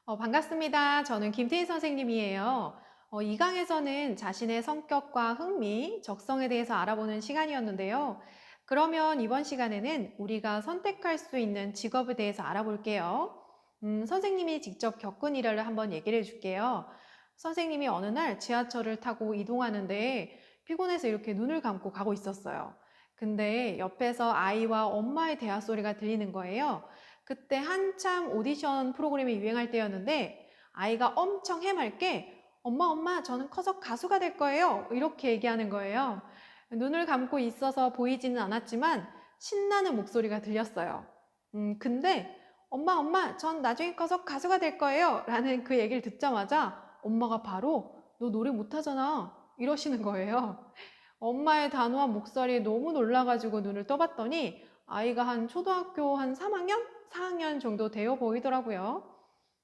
반갑습니다. 저는 김태희 선생님이에요. 이 강에서는 자신의 성격과 흥미, 적성에 대해서 알아보는 시간이었는데요. 그러면 이번 시간에는 우리가 선택할 수 있는 직업에 대해서 알아볼게요. 선생님이 직접 겪은 일을 한번 얘기를 해줄게요. 선생님이 어느 날 지하철을 타고 이동하는데 피곤해서 이렇게 눈을 감고 가고 있었어요. 근데 옆에서 아이와 엄마의 대화 소리가 들리는 거예요. 그때 한참 오디션 프로그램이 유행할 때였는데 아이가 엄청 해맑게 엄마 엄마 저는 커서 가수가 될 거예요 이렇게 얘기하는 거예요. 눈을 감고 있어서 보이지는 않았지만 신나는 목소리가 들렸어요. 근데 엄마 엄마 전 나중에 커서 가수가 될 거예요 라는 그 얘기를 듣자마자 엄마가 바로 너 노래 못하잖아 이러시는 거예요. 엄마의 단호한 목소리에 너무 놀라가지고 눈을 떠봤더니 아이가 한 초등학교 한 3학년? 4학년 정도 되어 보이더라고요.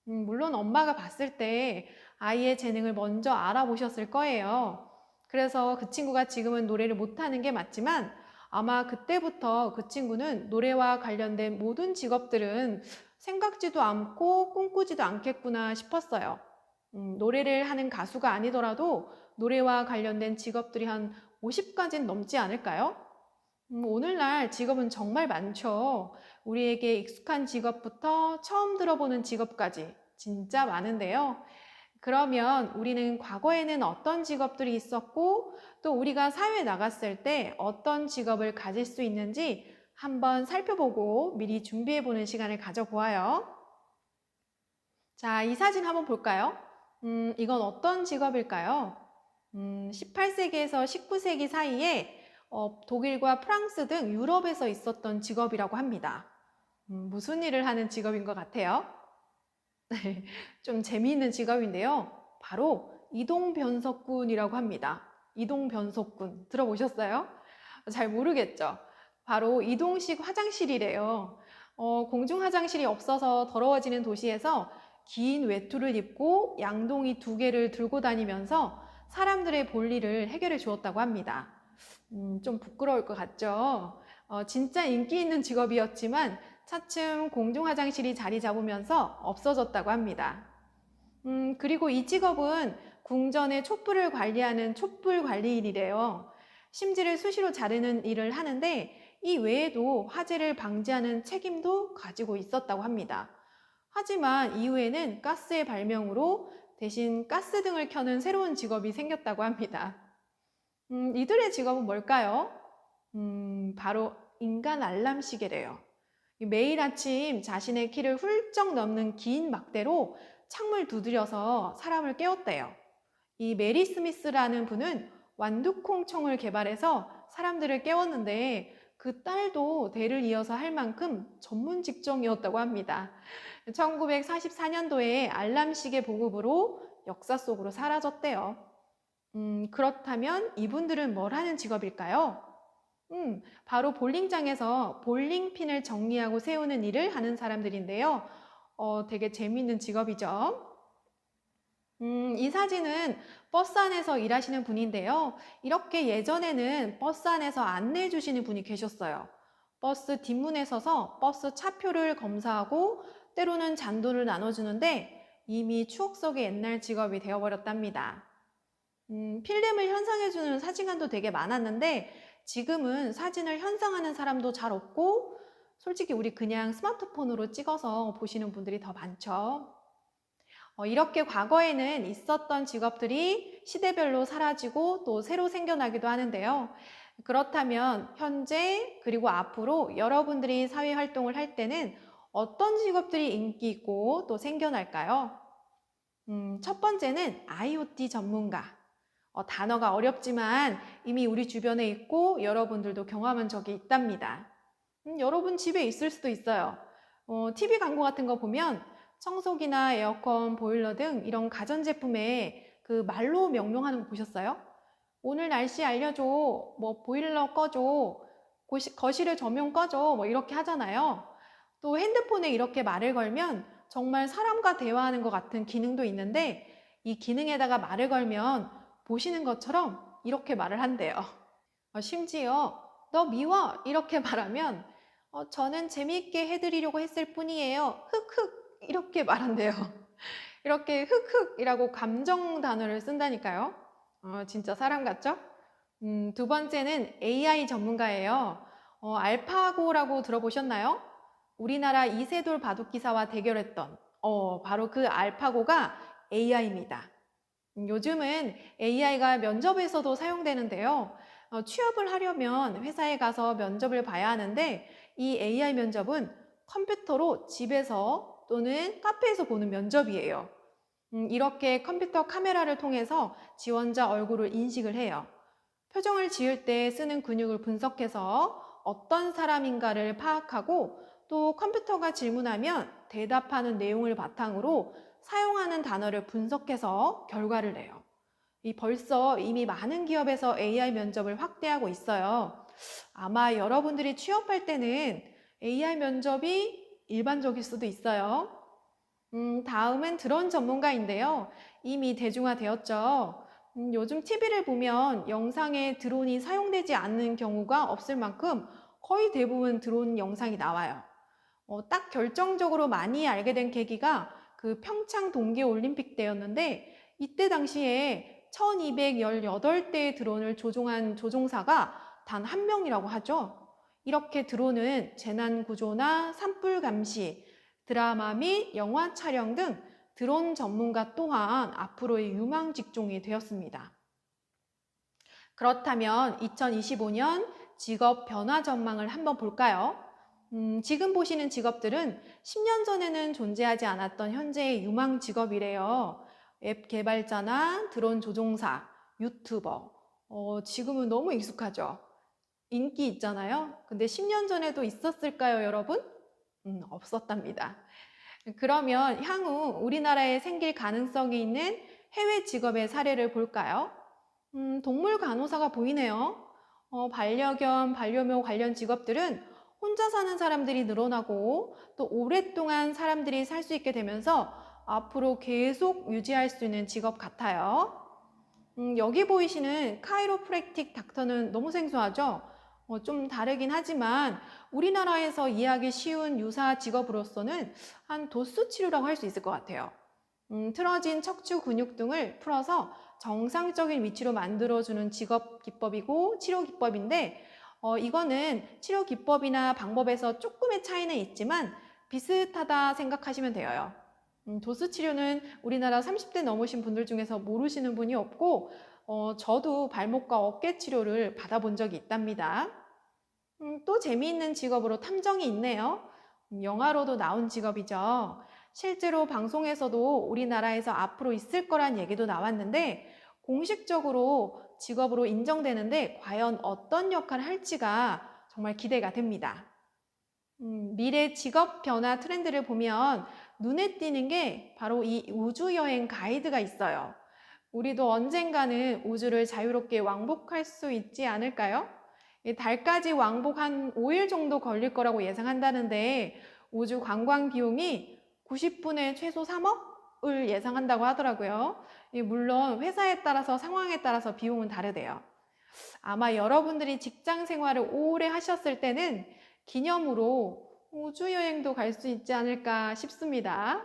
물론 엄마가 봤을 때 아이의 재능을 먼저 알아보셨을 거예요. 그래서 그 친구가 지금은 노래를 못하는 게 맞지만 아마 그때부터 그 친구는 노래와 관련된 모든 직업들은 생각지도 않고 꿈꾸지도 않겠구나 싶었어요. 노래를 하는 가수가 아니더라도 노래와 관련된 직업들이 한 50가지는 넘지 않을까요? 오늘날 직업은 정말 많죠. 우리에게 익숙한 직업부터 처음 들어보는 직업까지 진짜 많은데요. 그러면 우리는 과거에는 어떤 직업들이 있었고 또 우리가 사회에 나갔을 때 어떤 직업을 가질 수 있는지 한번 살펴보고 미리 준비해보는 시간을 가져보아요. 자, 이 사진 한번 볼까요? 이건 어떤 직업일까요? 18세기에서 19세기 사이에 독일과 프랑스 등 유럽에서 있었던 직업이라고 합니다. 무슨 일을 하는 직업인 것 같아요? 좀 재미있는 직업인데요. 바로 이동변속군이라고 합니다. 이동변속군 들어보셨어요? 잘 모르겠죠? 바로 이동식 화장실이래요. 공중 화장실이 없어서 더러워지는 도시에서 긴 외투를 입고 양동이 2개를 들고 다니면서 사람들의 볼일을 해결해 주었다고 합니다. 좀 부끄러울 것 같죠? 진짜 인기 있는 직업이었지만 차츰 공중 화장실이 자리 잡으면서 없어졌다고 합니다. 그리고 이 직업은 궁전의 촛불을 관리하는 촛불 관리인이래요. 심지를 수시로 자르는 일을 하는데 이 외에도 화재를 방지하는 책임도 가지고 있었다고 합니다. 하지만 이후에는 가스의 발명으로 대신 가스등을 켜는 새로운 직업이 생겼다고 합니다. 이들의 직업은 뭘까요? 바로 인간 알람 시계래요. 매일 아침 자신의 키를 훌쩍 넘는 긴 막대로 창문을 두드려서 사람을 깨웠대요. 이 메리 스미스라는 분은 완두콩청을 개발해서 사람들을 깨웠는데 그 딸도 대를 이어서 할 만큼 전문 직종이었다고 합니다. 1944년도에 알람시계 보급으로 역사 속으로 사라졌대요. 그렇다면 이분들은 뭘 하는 직업일까요? 바로 볼링장에서 볼링핀을 정리하고 세우는 일을 하는 사람들인데요. 되게 재미있는 직업이죠. 이 사진은 버스 안에서 일하시는 분인데요. 이렇게 예전에는 버스 안에서 안내해 주시는 분이 계셨어요. 버스 뒷문에 서서 버스 차표를 검사하고 때로는 잔돈을 나눠주는데 이미 추억 속의 옛날 직업이 되어버렸답니다. 필름을 현상해주는 사진관도 되게 많았는데 지금은 사진을 현상하는 사람도 잘 없고 솔직히 우리 그냥 스마트폰으로 찍어서 보시는 분들이 더 많죠. 이렇게 과거에는 있었던 직업들이 시대별로 사라지고 또 새로 생겨나기도 하는데요. 그렇다면 현재 그리고 앞으로 여러분들이 사회활동을 할 때는 어떤 직업들이 인기 있고 또 생겨날까요? 첫 번째는 IoT 전문가. 단어가 어렵지만 이미 우리 주변에 있고 여러분들도 경험한 적이 있답니다. 여러분 집에 있을 수도 있어요. TV 광고 같은 거 보면 청소기나 에어컨, 보일러 등 이런 가전제품에 그 말로 명령하는 거 보셨어요? 오늘 날씨 알려줘, 뭐 보일러 꺼줘, 거실의 조명 꺼줘, 뭐 이렇게 하잖아요. 또 핸드폰에 이렇게 말을 걸면 정말 사람과 대화하는 것 같은 기능도 있는데 이 기능에다가 말을 걸면 보시는 것처럼 이렇게 말을 한대요. 심지어 너 미워 이렇게 말하면 저는 재미있게 해드리려고 했을 뿐이에요. 흑흑 이렇게 말한대요. 이렇게 흑흑이라고 감정 단어를 쓴다니까요. 진짜 사람 같죠? 두 번째는 AI 전문가예요. 알파고라고 들어보셨나요? 우리나라 이세돌 바둑기사와 대결했던 바로 그 알파고가 AI입니다. 요즘은 AI가 면접에서도 사용되는데요. 취업을 하려면 회사에 가서 면접을 봐야 하는데 이 AI 면접은 컴퓨터로 집에서 또는 카페에서 보는 면접이에요. 이렇게 컴퓨터 카메라를 통해서 지원자 얼굴을 인식을 해요. 표정을 지을 때 쓰는 근육을 분석해서 어떤 사람인가를 파악하고 또 컴퓨터가 질문하면 대답하는 내용을 바탕으로 사용하는 단어를 분석해서 결과를 내요. 벌써 이미 많은 기업에서 AI 면접을 확대하고 있어요. 아마 여러분들이 취업할 때는 AI 면접이 일반적일 수도 있어요. 다음은 드론 전문가인데요. 이미 대중화되었죠. 요즘 TV를 보면 영상에 드론이 사용되지 않는 경우가 없을 만큼 거의 대부분 드론 영상이 나와요. 딱 결정적으로 많이 알게 된 계기가 그 평창 동계올림픽 때였는데 이때 당시에 1218대의 드론을 조종한 조종사가 단 한 명이라고 하죠. 이렇게 드론은 재난 구조나 산불 감시, 드라마 및 영화 촬영 등 드론 전문가 또한 앞으로의 유망 직종이 되었습니다. 그렇다면 2025년 직업 변화 전망을 한번 볼까요? 지금 보시는 직업들은 10년 전에는 존재하지 않았던 현재의 유망 직업이래요. 앱 개발자나 드론 조종사, 유튜버. 지금은 너무 익숙하죠? 인기 있잖아요. 근데 10년 전에도 있었을까요, 여러분? 없었답니다. 그러면 향후 우리나라에 생길 가능성이 있는 해외 직업의 사례를 볼까요? 동물 간호사가 보이네요. 반려견, 반려묘 관련 직업들은 혼자 사는 사람들이 늘어나고 또 오랫동안 사람들이 살 수 있게 되면서 앞으로 계속 유지할 수 있는 직업 같아요. 여기 보이시는 카이로프랙틱 닥터는 너무 생소하죠? 좀 다르긴 하지만 우리나라에서 이해하기 쉬운 유사 직업으로서는 한 도수 치료라고 할 수 있을 것 같아요. 틀어진 척추 근육 등을 풀어서 정상적인 위치로 만들어주는 직업 기법이고 치료 기법인데 이거는 치료 기법이나 방법에서 조금의 차이는 있지만 비슷하다 생각하시면 돼요. 도수 치료는 우리나라 30대 넘으신 분들 중에서 모르시는 분이 없고 저도 발목과 어깨 치료를 받아본 적이 있답니다. 또 재미있는 직업으로 탐정이 있네요. 영화로도 나온 직업이죠. 실제로 방송에서도 우리나라에서 앞으로 있을 거란 얘기도 나왔는데 공식적으로 직업으로 인정되는데 과연 어떤 역할을 할지가 정말 기대가 됩니다. 미래 직업 변화 트렌드를 보면 눈에 띄는 게 바로 이 우주여행 가이드가 있어요. 우리도 언젠가는 우주를 자유롭게 왕복할 수 있지 않을까요? 달까지 왕복 한 5일 정도 걸릴 거라고 예상한다는데 우주 관광 비용이 90분에 최소 3억을 예상한다고 하더라고요. 물론 회사에 따라서 상황에 따라서 비용은 다르대요. 아마 여러분들이 직장 생활을 오래 하셨을 때는 기념으로 우주여행도 갈 수 있지 않을까 싶습니다.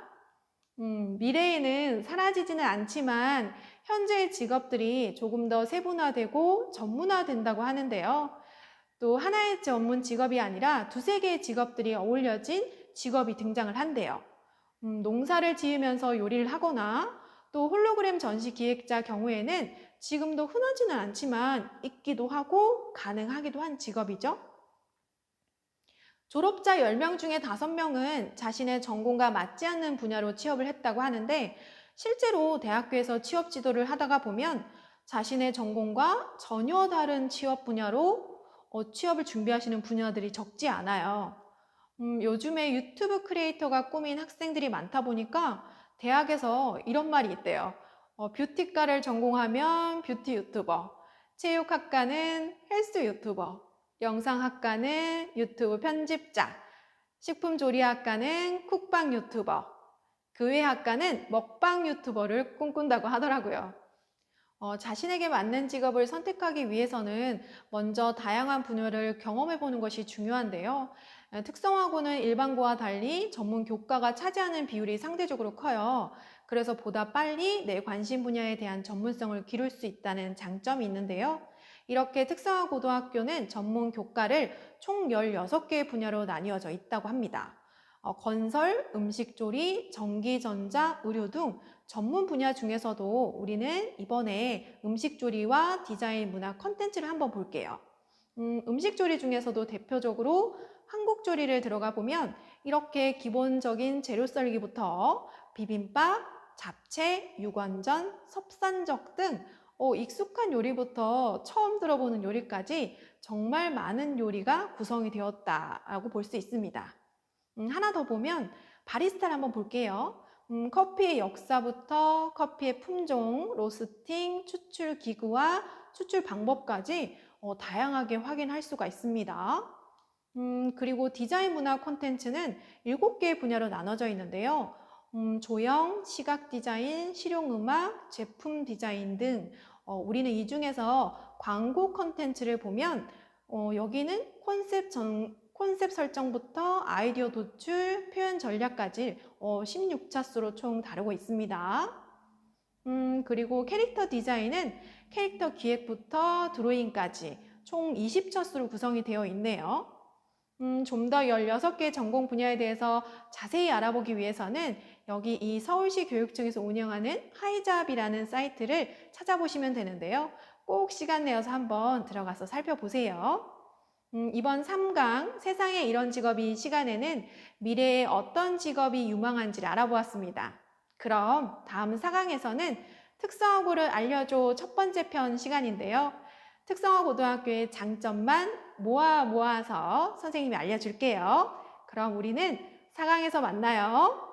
미래에는 사라지지는 않지만 현재의 직업들이 조금 더 세분화되고 전문화된다고 하는데요. 또 하나의 전문 직업이 아니라 두세 개의 직업들이 어울려진 직업이 등장을 한대요. 농사를 지으면서 요리를 하거나 또 홀로그램 전시 기획자 경우에는 지금도 흔하지는 않지만 있기도 하고 가능하기도 한 직업이죠. 졸업자 10명 중에 5명은 자신의 전공과 맞지 않는 분야로 취업을 했다고 하는데 실제로 대학교에서 취업 지도를 하다가 보면 자신의 전공과 전혀 다른 취업 분야로 취업을 준비하시는 분야들이 적지 않아요. 요즘에 유튜브 크리에이터가 꾸민 학생들이 많다 보니까 대학에서 이런 말이 있대요. 뷰티과를 전공하면 뷰티 유튜버, 체육학과는 헬스 유튜버, 영상학과는 유튜브 편집자, 식품조리학과는 쿡방 유튜버, 교회학과는 먹방 유튜버를 꿈꾼다고 하더라고요. 자신에게 맞는 직업을 선택하기 위해서는 먼저 다양한 분야를 경험해보는 것이 중요한데요. 특성화고는 일반고와 달리 전문 교과가 차지하는 비율이 상대적으로 커요. 그래서 보다 빨리 내 관심 분야에 대한 전문성을 기를 수 있다는 장점이 있는데요. 이렇게 특성화 고등학교는 전문 교과를 총 16개의 분야로 나뉘어져 있다고 합니다. 건설, 음식조리, 전기전자, 의료 등 전문 분야 중에서도 우리는 이번에 음식조리와 디자인 문화 컨텐츠를 한번 볼게요. 음식조리 중에서도 대표적으로 한국조리를 들어가 보면 이렇게 기본적인 재료 썰기부터 비빔밥, 잡채, 육원전, 섭산적 등 익숙한 요리부터 처음 들어보는 요리까지 정말 많은 요리가 구성이 되었다라고 볼 수 있습니다. 하나 더 보면 바리스타를 한번 볼게요. 커피의 역사부터 커피의 품종, 로스팅, 추출 기구와 추출 방법까지 다양하게 확인할 수가 있습니다. 그리고 디자인 문화 콘텐츠는 7개의 분야로 나눠져 있는데요. 조형, 시각 디자인, 실용음악, 제품 디자인 등 우리는 이 중에서 광고 콘텐츠를 보면 여기는 콘셉트 설정부터 아이디어 도출, 표현 전략까지 16차수로 총 다루고 있습니다. 그리고 캐릭터 디자인은 캐릭터 기획부터 드로잉까지 총 20차수로 구성이 되어 있네요. 좀 더 16개 전공 분야에 대해서 자세히 알아보기 위해서는 여기 이 서울시 교육청에서 운영하는 하이잡이라는 사이트를 찾아보시면 되는데요. 꼭 시간 내어서 한번 들어가서 살펴보세요. 이번 3강 세상에 이런 직업이 시간에는 미래에 어떤 직업이 유망한지를 알아보았습니다. 그럼 다음 4강에서는 특성화고를 알려줘 첫 번째 편 시간인데요. 특성화 고등학교의 장점만 모아서 선생님이 알려줄게요. 그럼 우리는 4강에서 만나요.